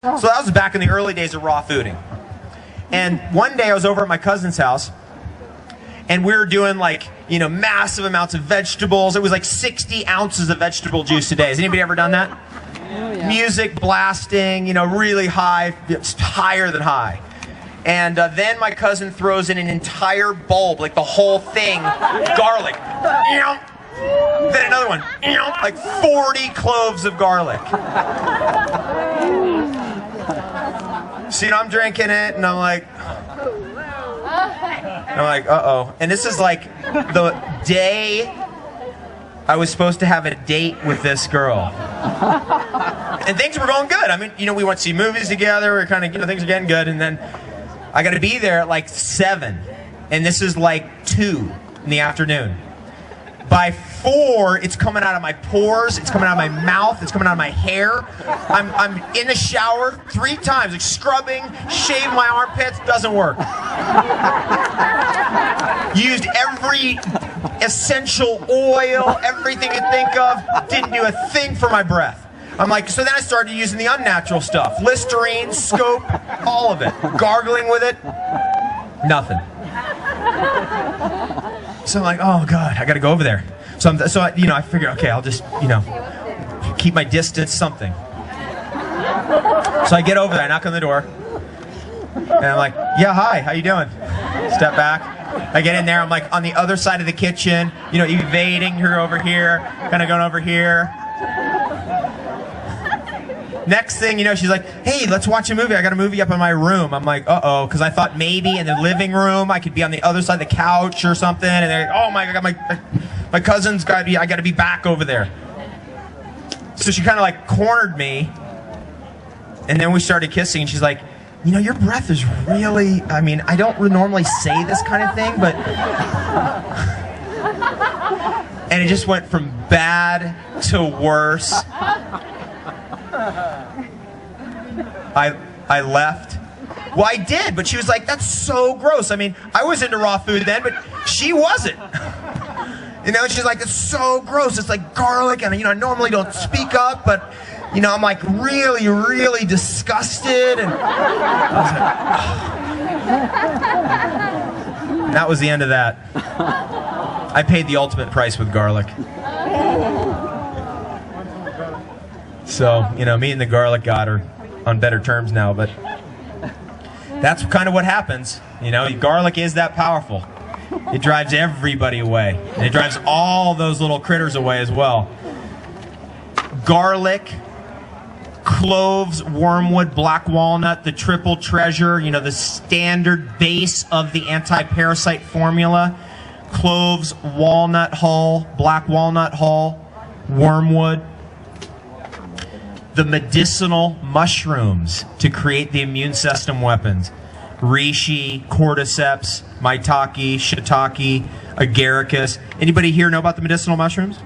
So that was back in the early days of raw fooding. And one day I was over at my cousin's house, and we were doing massive amounts of vegetables. It was like 60 ounces of vegetable juice a day. Has anybody ever done that? Oh, yeah. Music blasting, really high, it's higher than high. And then my cousin throws in an entire bulb, like the whole thing, garlic. Then another one, like 40 cloves of garlic. So, I'm drinking it, and I'm like, uh-oh. And this is like the day I was supposed to have a date with this girl. And things were going good. I mean, we went to see movies together. We're kind of, things are getting good. And then I got to be there at like 7. And this is like 2 in the afternoon. By 4, it's coming out of my pores, it's coming out of my mouth, it's coming out of my hair. I'm in the shower 3 times, like scrubbing, shave my armpits, doesn't work. Used every essential oil, everything you think of, didn't do a thing for my breath. So then I started using the unnatural stuff. Listerine, Scope, all of it. Gargling with it, nothing. So I'm like, oh God, I gotta go over there. So I figure, okay, I'll just, keep my distance, something. So I get over there, I knock on the door, and I'm like, yeah, hi, how you doing? Step back. I get in there, I'm like on the other side of the kitchen, evading her over here, kind of going over here. Next thing you know, she's like, hey, let's watch a movie. I got a movie up in my room. I'm like, uh-oh, because I thought maybe in the living room I could be on the other side of the couch or something. And they're like, oh my God, my cousin's got to be, I got to be back over there. So she kind of cornered me. And then we started kissing, and she's like, your breath is really, I don't normally say this kind of thing, but... And it just went from bad to worse. I left. Well, I did, but she was like, that's so gross. I was into raw food then, but she wasn't. She's like, it's so gross. It's like garlic, and I normally don't speak up, but I'm like really, really disgusted. And and that was the end of that. I paid the ultimate price with garlic. So, me and the garlic god are on better terms now, but that's kind of what happens. Garlic is that powerful. It drives everybody away. And it drives all those little critters away as well. Garlic, cloves, wormwood, black walnut, the triple treasure, the standard base of the anti-parasite formula. Cloves, walnut hull, black walnut hull, wormwood. The medicinal mushrooms to create the immune system weapons. Reishi, cordyceps, maitake, shiitake, agaricus. Anybody here know about the medicinal mushrooms?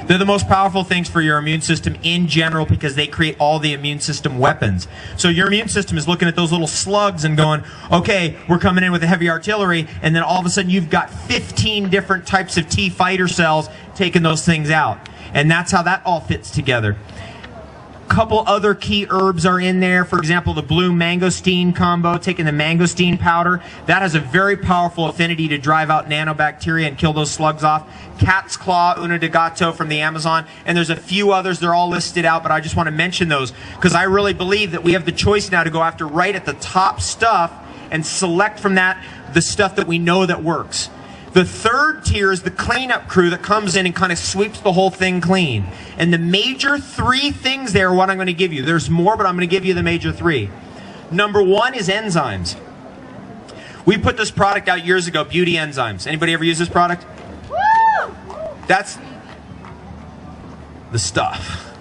They're the most powerful things for your immune system in general because they create all the immune system weapons. So your immune system is looking at those little slugs and going, okay, we're coming in with a heavy artillery, and then all of a sudden you've got 15 different types of T fighter cells taking those things out. And that's how that all fits together. Couple other key herbs are in there. For example, the blue mangosteen combo, taking the mangosteen powder. That has a very powerful affinity to drive out nanobacteria and kill those slugs off. Cat's claw, una de gato from the Amazon. And there's a few others. They're all listed out, but I just want to mention those because I really believe that we have the choice now to go after right at the top stuff and select from that the stuff that we know that works. The third tier is the cleanup crew that comes in and kind of sweeps the whole thing clean. And the major 3 things there are what I'm going to give you. There's more, but I'm going to give you the major 3. Number 1 is enzymes. We put this product out years ago, Beauty Enzymes. Anybody ever use this product? Woo! That's the stuff.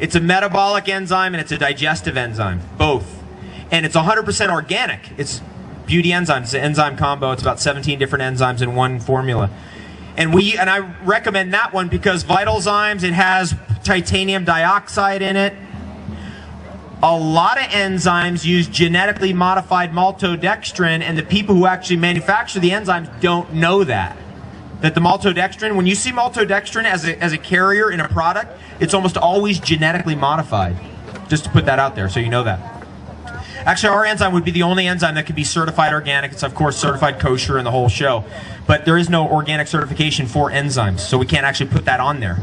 It's a metabolic enzyme and it's a digestive enzyme, both. And it's 100% organic. It's Beauty Enzymes. It's an enzyme combo. It's about 17 different enzymes in one formula. And I recommend that one because Vitalzymes, it has titanium dioxide in it. A lot of enzymes use genetically modified maltodextrin, and the people who actually manufacture the enzymes don't know that. That the maltodextrin, when you see maltodextrin as a carrier in a product, it's almost always genetically modified. Just to put that out there so you know that. Actually, our enzyme would be the only enzyme that could be certified organic. It's, of course, certified kosher in the whole show. But there is no organic certification for enzymes, so we can't actually put that on there.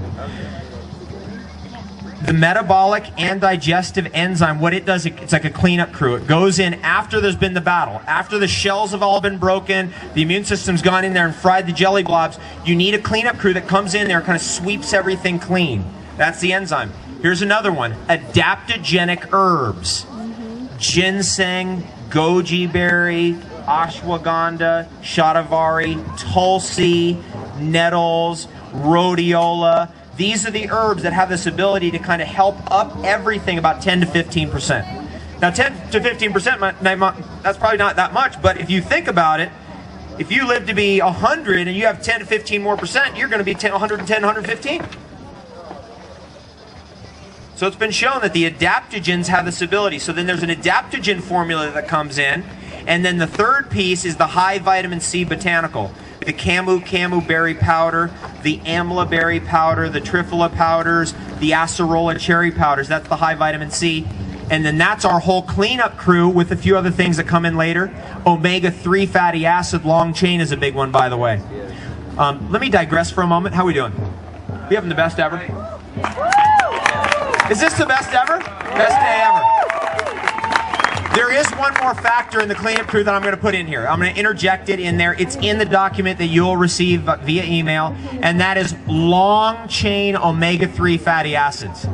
The metabolic and digestive enzyme, what it does, it's like a cleanup crew. It goes in after there's been the battle. After the shells have all been broken, the immune system's gone in there and fried the jelly blobs, you need a cleanup crew that comes in there and kind of sweeps everything clean. That's the enzyme. Here's another one, adaptogenic herbs. Ginseng, goji berry, ashwagandha, shatavari, tulsi, nettles, rhodiola. These are the herbs that have this ability to kind of help up everything about 10 to 15%. Now 10 to 15%, that's probably not that much, but if you think about it, if you live to be 100 and you have 10 to 15 more percent, you're going to be 110, 115. So it's been shown that the adaptogens have this ability. So then there's an adaptogen formula that comes in. And then the third piece is the high vitamin C botanical. The camu berry powder, the amla berry powder, the triphala powders, the acerola cherry powders. That's the high vitamin C. And then that's our whole cleanup crew with a few other things that come in later. Omega-3 fatty acid, long chain is a big one, by the way. Let me digress for a moment. How are we doing? We having the best ever? Is this the best ever? Best day ever. There is one more factor in the cleanup crew that I'm going to put in here. I'm going to interject it in there. It's in the document that you'll receive via email, and that is long-chain omega-3 fatty acids.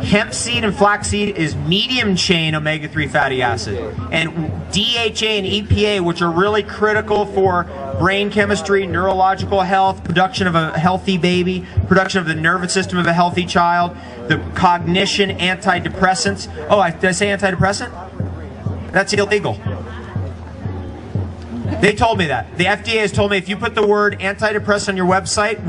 Hemp seed and flaxseed is medium-chain omega-3 fatty acid. And DHA and EPA, which are really critical for brain chemistry, neurological health, production of a healthy baby, production of the nervous system of a healthy child, the cognition, antidepressants. Oh, did I say antidepressant? That's illegal. They told me that. The FDA has told me if you put the word antidepressant on your website,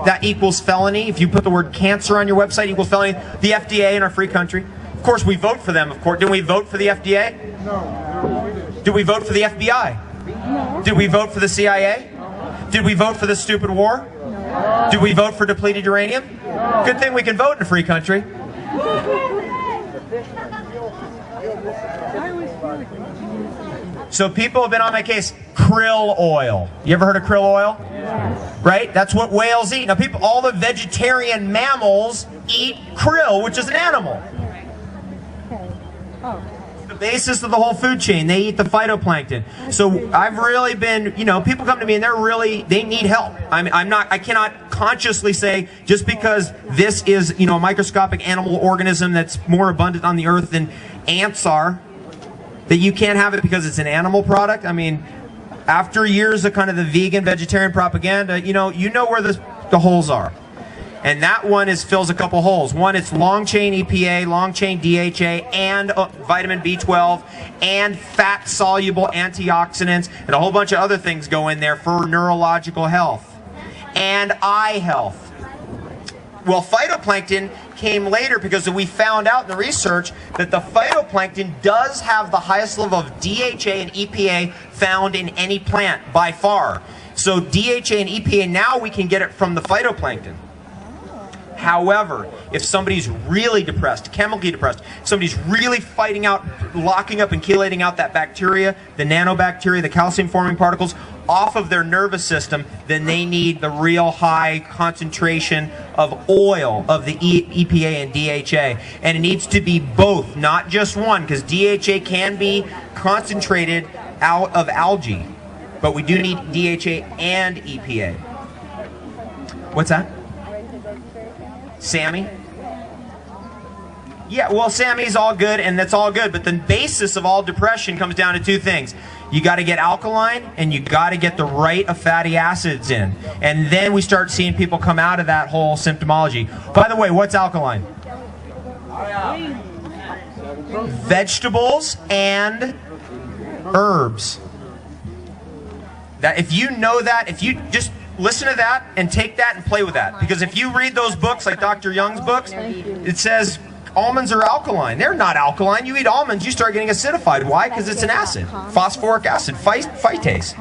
that equals felony. If you put the word cancer on your website, it equals felony. The FDA in our free country. Of course, we vote for them, of course. Didn't we vote for the FDA? No. Did we vote for the FBI? No. Did we vote for the CIA? No. Did we vote for this stupid war? No. Did we vote for depleted uranium? No. Good thing we can vote in a free country. So people have been on my case. Krill oil. You ever heard of krill oil? Yes. Right? That's what whales eat. Now all the vegetarian mammals eat krill, which is an animal. The basis of the whole food chain. They eat the phytoplankton. So I've really been, people come to me and they need help. I cannot consciously say just because this is, a microscopic animal organism that's more abundant on the earth than ants are, that you can't have it because it's an animal product. I mean, after years of kind of the vegan, vegetarian propaganda, you know where the holes are. And that one fills a couple holes. One, it's long-chain EPA, long-chain DHA, and vitamin B12, and fat-soluble antioxidants, and a whole bunch of other things go in there for neurological health and eye health. Well, phytoplankton came later because we found out in the research that the phytoplankton does have the highest level of DHA and EPA found in any plant by far. So DHA and EPA, now we can get it from the phytoplankton. However, if somebody's really depressed, chemically depressed, somebody's really fighting out, locking up and chelating out that bacteria, the nanobacteria, the calcium-forming particles, off of their nervous system, then they need the real high concentration of oil of the EPA and DHA. And it needs to be both, not just one, because DHA can be concentrated out of algae. But we do need DHA and EPA. What's that? Sammy? Yeah, well, Sammy's all good, and that's all good, but the basis of all depression comes down to two things. You got to get alkaline, and you got to get the right of fatty acids in. And then we start seeing people come out of that whole symptomology. By the way, what's alkaline? Vegetables and herbs. That if you know that, if you just listen to that and take that and play with that. Because if you read those books, like Dr. Young's books, it says almonds are alkaline. They're not alkaline. You eat almonds, you start getting acidified. Why? Because it's an acid. Phosphoric acid, phytase.